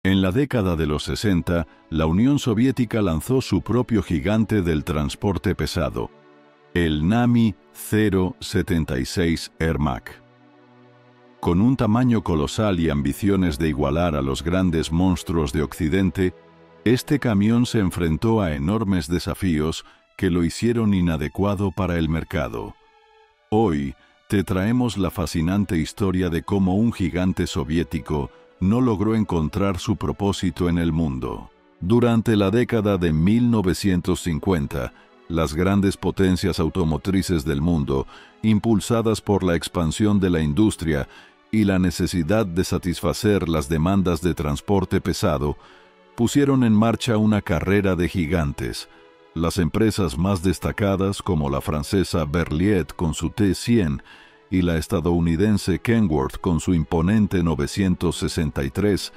En la década de los 60, la Unión Soviética lanzó su propio gigante del transporte pesado, el Nami 076 Ermak. Con un tamaño colosal y ambiciones de igualar a los grandes monstruos de Occidente, este camión se enfrentó a enormes desafíos que lo hicieron inadecuado para el mercado. Hoy, te traemos la fascinante historia de cómo un gigante soviético no logró encontrar su propósito en el mundo. Durante la década de 1950, las grandes potencias automotrices del mundo, impulsadas por la expansión de la industria y la necesidad de satisfacer las demandas de transporte pesado, pusieron en marcha una carrera de gigantes. Las empresas más destacadas, como la francesa Berliet con su T100 y la estadounidense Kenworth con su imponente 963,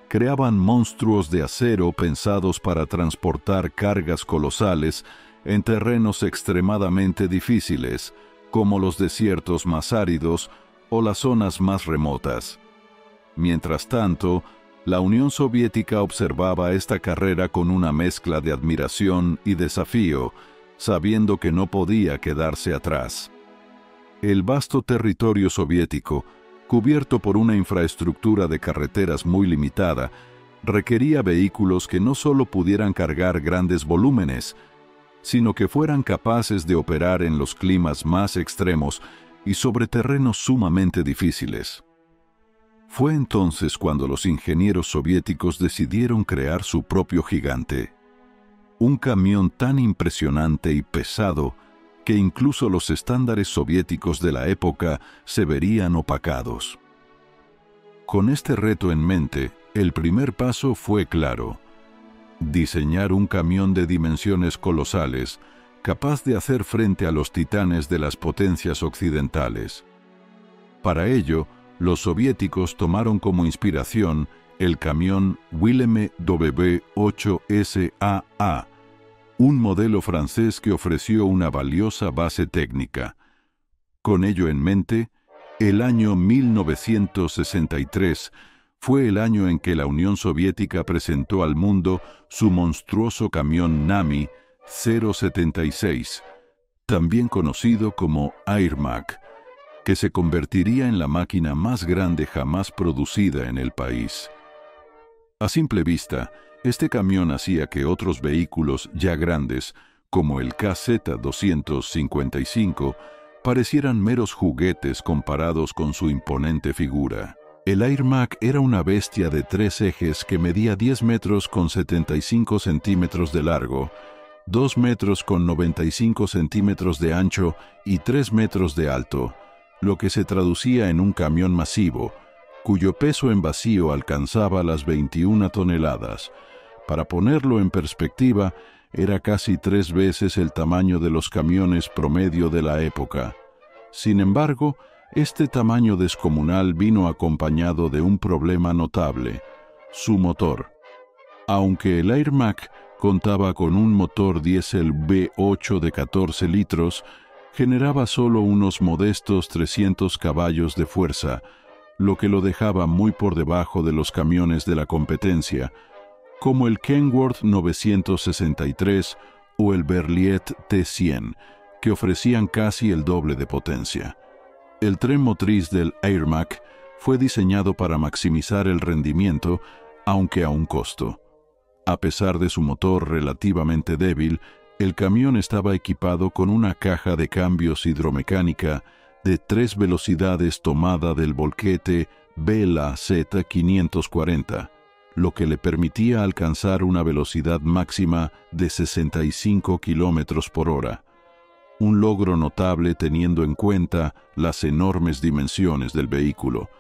creaban monstruos de acero pensados para transportar cargas colosales en terrenos extremadamente difíciles, como los desiertos más áridos o las zonas más remotas. Mientras tanto, la Unión Soviética observaba esta carrera con una mezcla de admiración y desafío, sabiendo que no podía quedarse atrás. El vasto territorio soviético, cubierto por una infraestructura de carreteras muy limitada, requería vehículos que no solo pudieran cargar grandes volúmenes, sino que fueran capaces de operar en los climas más extremos y sobre terrenos sumamente difíciles. Fue entonces cuando los ingenieros soviéticos decidieron crear su propio gigante, un camión tan impresionante y pesado que incluso los estándares soviéticos de la época se verían opacados. Con este reto en mente, el primer paso fue claro: diseñar un camión de dimensiones colosales, capaz de hacer frente a los titanes de las potencias occidentales. Para ello, los soviéticos tomaron como inspiración el camión Willem W8SAA, un modelo francés que ofreció una valiosa base técnica. Con ello en mente, el año 1963 fue el año en que la Unión Soviética presentó al mundo su monstruoso camión Nami 076, también conocido como Airmak, que se convertiría en la máquina más grande jamás producida en el país. A simple vista, este camión hacía que otros vehículos ya grandes, como el KZ-255, parecieran meros juguetes comparados con su imponente figura. El Airmak era una bestia de 3 ejes que medía 10 metros con 75 centímetros de largo, 2 metros con 95 centímetros de ancho y 3 metros de alto, lo que se traducía en un camión masivo, cuyo peso en vacío alcanzaba las 21 toneladas. Para ponerlo en perspectiva, era casi 3 veces el tamaño de los camiones promedio de la época. Sin embargo, este tamaño descomunal vino acompañado de un problema notable: su motor. Aunque el Airmak contaba con un motor diésel V8 de 14 litros, generaba solo unos modestos 300 caballos de fuerza, lo que lo dejaba muy por debajo de los camiones de la competencia, como el Kenworth 963 o el Berliet T100, que ofrecían casi el doble de potencia. El tren motriz del Airmak fue diseñado para maximizar el rendimiento, aunque a un costo. A pesar de su motor relativamente débil, el camión estaba equipado con una caja de cambios hidromecánica de 3 velocidades tomada del volquete Vela Z540, lo que le permitía alcanzar una velocidad máxima de 65 kilómetros por hora. Un logro notable teniendo en cuenta las enormes dimensiones del vehículo.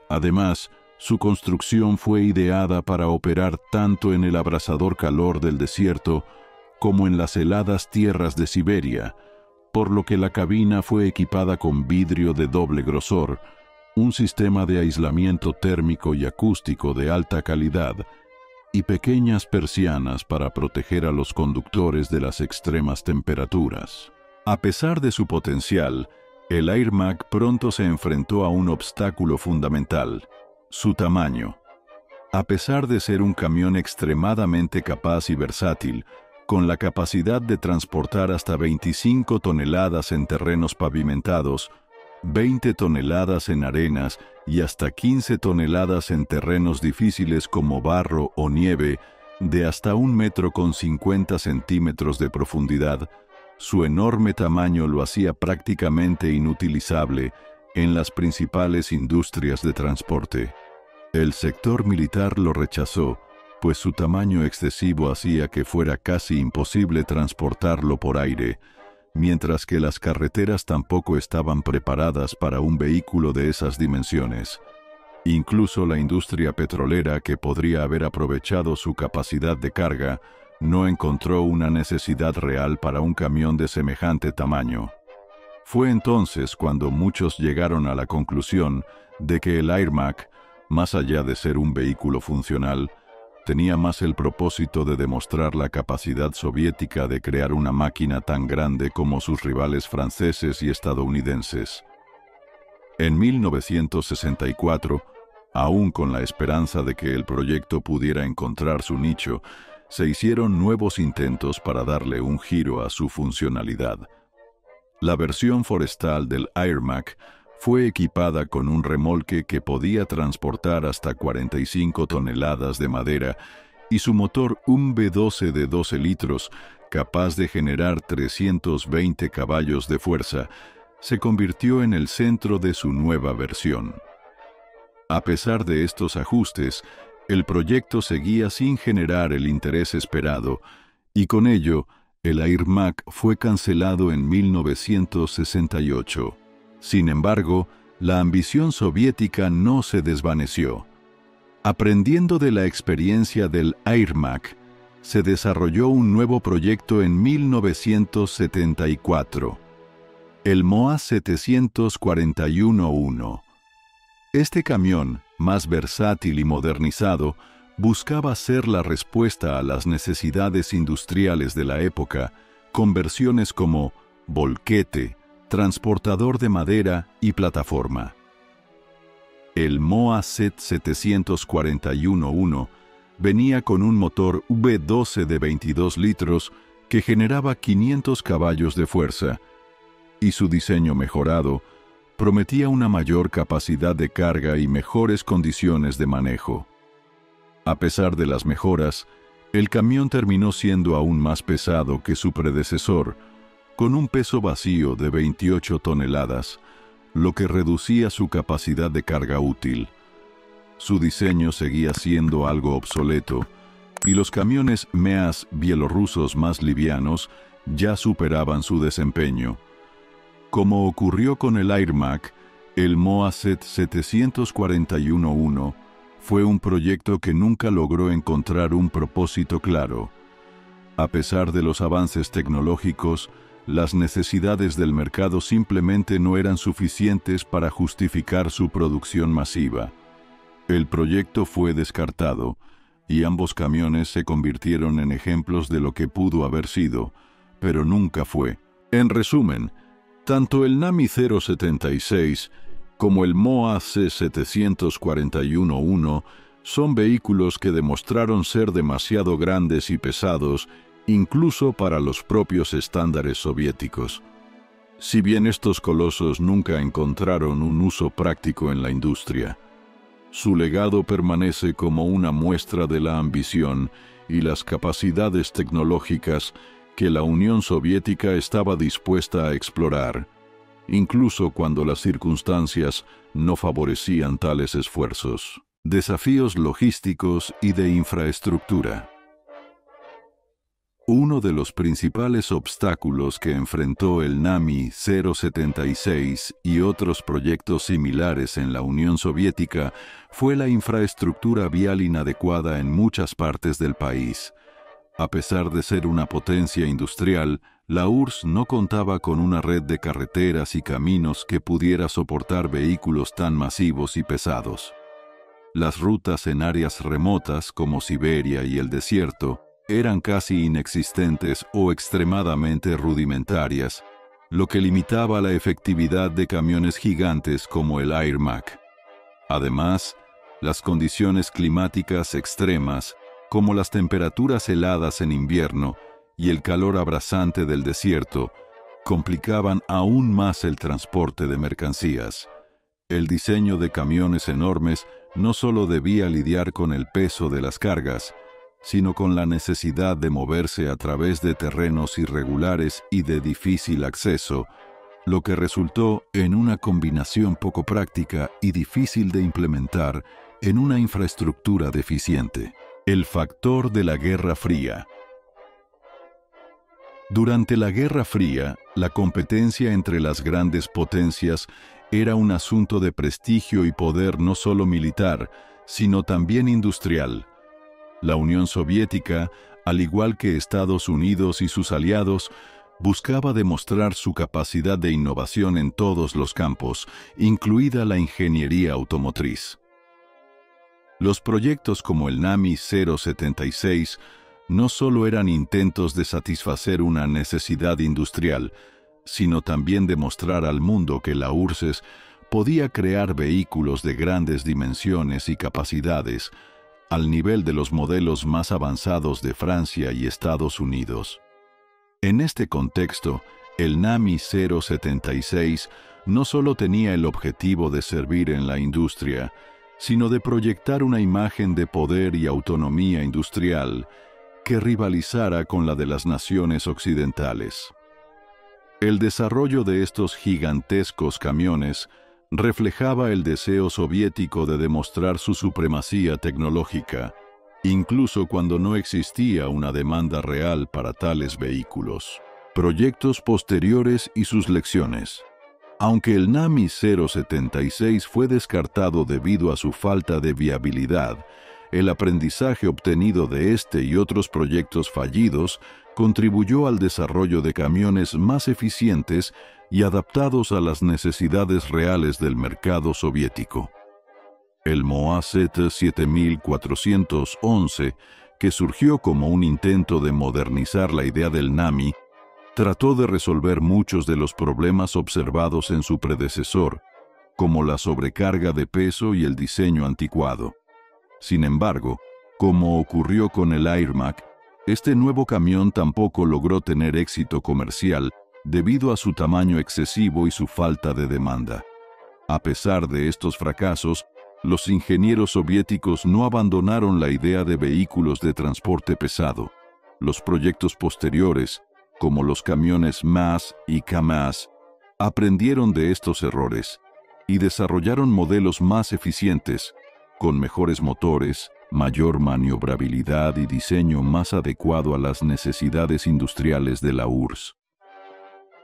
Además, su construcción fue ideada para operar tanto en el abrasador calor del desierto como en las heladas tierras de Siberia, por lo que la cabina fue equipada con vidrio de doble grosor, un sistema de aislamiento térmico y acústico de alta calidad y pequeñas persianas para proteger a los conductores de las extremas temperaturas. A pesar de su potencial, el Airmak pronto se enfrentó a un obstáculo fundamental: su tamaño. A pesar de ser un camión extremadamente capaz y versátil, con la capacidad de transportar hasta 25 toneladas en terrenos pavimentados, 20 toneladas en arenas y hasta 15 toneladas en terrenos difíciles como barro o nieve, de hasta 1,50 metros de profundidad, su enorme tamaño lo hacía prácticamente inutilizable en las principales industrias de transporte. El sector militar lo rechazó, pues su tamaño excesivo hacía que fuera casi imposible transportarlo por aire, mientras que las carreteras tampoco estaban preparadas para un vehículo de esas dimensiones. Incluso la industria petrolera, que podría haber aprovechado su capacidad de carga, no encontró una necesidad real para un camión de semejante tamaño. Fue entonces cuando muchos llegaron a la conclusión de que el Airmac, más allá de ser un vehículo funcional, tenía más el propósito de demostrar la capacidad soviética de crear una máquina tan grande como sus rivales franceses y estadounidenses. En 1964, aún con la esperanza de que el proyecto pudiera encontrar su nicho, se hicieron nuevos intentos para darle un giro a su funcionalidad. La versión forestal del Airmac fue equipada con un remolque que podía transportar hasta 45 toneladas de madera y su motor, un V12 de 12 litros, capaz de generar 320 caballos de fuerza, se convirtió en el centro de su nueva versión. A pesar de estos ajustes, el proyecto seguía sin generar el interés esperado, y con ello, el Airmac fue cancelado en 1968. Sin embargo, la ambición soviética no se desvaneció. Aprendiendo de la experiencia del Airmac, se desarrolló un nuevo proyecto en 1974, el MOA 741-1. Este camión, más versátil y modernizado, buscaba ser la respuesta a las necesidades industriales de la época, con versiones como volquete, transportador de madera y plataforma. El MOA ZET 741-1 venía con un motor V12 de 22 litros que generaba 500 caballos de fuerza, y su diseño mejorado prometía una mayor capacidad de carga y mejores condiciones de manejo. A pesar de las mejoras, el camión terminó siendo aún más pesado que su predecesor, con un peso vacío de 28 toneladas, lo que reducía su capacidad de carga útil. Su diseño seguía siendo algo obsoleto, y los camiones MEAS bielorrusos más livianos ya superaban su desempeño. Como ocurrió con el Airmac, el MOA ZET 741-1 fue un proyecto que nunca logró encontrar un propósito claro. A pesar de los avances tecnológicos, las necesidades del mercado simplemente no eran suficientes para justificar su producción masiva. El proyecto fue descartado, y ambos camiones se convirtieron en ejemplos de lo que pudo haber sido, pero nunca fue. En resumen, tanto el NAMI 076 como el MOA C741-1 son vehículos que demostraron ser demasiado grandes y pesados, incluso para los propios estándares soviéticos. Si bien estos colosos nunca encontraron un uso práctico en la industria, su legado permanece como una muestra de la ambición y las capacidades tecnológicas que la Unión Soviética estaba dispuesta a explorar, incluso cuando las circunstancias no favorecían tales esfuerzos. Desafíos logísticos y de infraestructura. Uno de los principales obstáculos que enfrentó el NAMI 076 y otros proyectos similares en la Unión Soviética fue la infraestructura vial inadecuada en muchas partes del país. A pesar de ser una potencia industrial, la URSS no contaba con una red de carreteras y caminos que pudiera soportar vehículos tan masivos y pesados. Las rutas en áreas remotas como Siberia y el desierto eran casi inexistentes o extremadamente rudimentarias, lo que limitaba la efectividad de camiones gigantes como el Airmac. Además, Las condiciones climáticas extremas, como las temperaturas heladas en invierno y el calor abrasante del desierto, complicaban aún más el transporte de mercancías. El diseño de camiones enormes no solo debía lidiar con el peso de las cargas, sino con la necesidad de moverse a través de terrenos irregulares y de difícil acceso, lo que resultó en una combinación poco práctica y difícil de implementar en una infraestructura deficiente. El factor de la Guerra Fría. Durante la Guerra Fría, la competencia entre las grandes potencias era un asunto de prestigio y poder no solo militar, sino también industrial. La Unión Soviética, al igual que Estados Unidos y sus aliados, buscaba demostrar su capacidad de innovación en todos los campos, incluida la ingeniería automotriz. Los proyectos como el NAMI 076 no solo eran intentos de satisfacer una necesidad industrial, sino también de mostrar al mundo que la URSS podía crear vehículos de grandes dimensiones y capacidades, al nivel de los modelos más avanzados de Francia y Estados Unidos. En este contexto, el NAMI 076 no solo tenía el objetivo de servir en la industria, sino de proyectar una imagen de poder y autonomía industrial que rivalizara con la de las naciones occidentales. El desarrollo de estos gigantescos camiones reflejaba el deseo soviético de demostrar su supremacía tecnológica, incluso cuando no existía una demanda real para tales vehículos. Proyectos posteriores y sus lecciones. Aunque el NAMI 076 fue descartado debido a su falta de viabilidad, el aprendizaje obtenido de este y otros proyectos fallidos contribuyó al desarrollo de camiones más eficientes y adaptados a las necesidades reales del mercado soviético. El Moazed 7411, que surgió como un intento de modernizar la idea del NAMI, trató de resolver muchos de los problemas observados en su predecesor, como la sobrecarga de peso y el diseño anticuado. Sin embargo, como ocurrió con el Airmac, este nuevo camión tampoco logró tener éxito comercial debido a su tamaño excesivo y su falta de demanda. A pesar de estos fracasos, los ingenieros soviéticos no abandonaron la idea de vehículos de transporte pesado. Los proyectos posteriores, como los camiones MAZ y KAMAZ, aprendieron de estos errores y desarrollaron modelos más eficientes, con mejores motores, mayor maniobrabilidad y diseño más adecuado a las necesidades industriales de la URSS.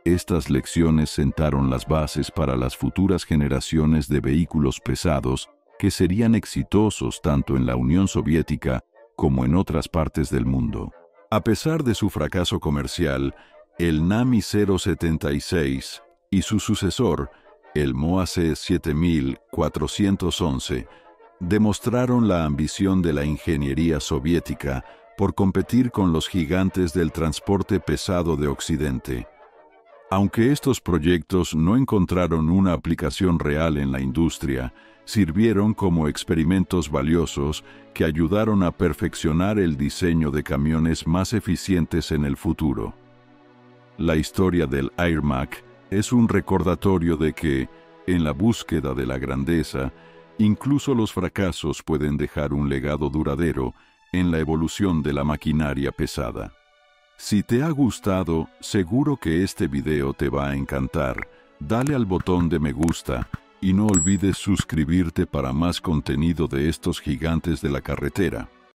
Estas lecciones sentaron las bases para las futuras generaciones de vehículos pesados que serían exitosos tanto en la Unión Soviética como en otras partes del mundo. A pesar de su fracaso comercial, el NAMI 076 y su sucesor, el Moazed 7411, demostraron la ambición de la ingeniería soviética por competir con los gigantes del transporte pesado de Occidente. Aunque estos proyectos no encontraron una aplicación real en la industria, sirvieron como experimentos valiosos que ayudaron a perfeccionar el diseño de camiones más eficientes en el futuro. La historia del Airmac es un recordatorio de que, en la búsqueda de la grandeza, incluso los fracasos pueden dejar un legado duradero en la evolución de la maquinaria pesada. Si te ha gustado, seguro que este video te va a encantar. Dale al botón de me gusta y no olvides suscribirte para más contenido de estos gigantes de la carretera.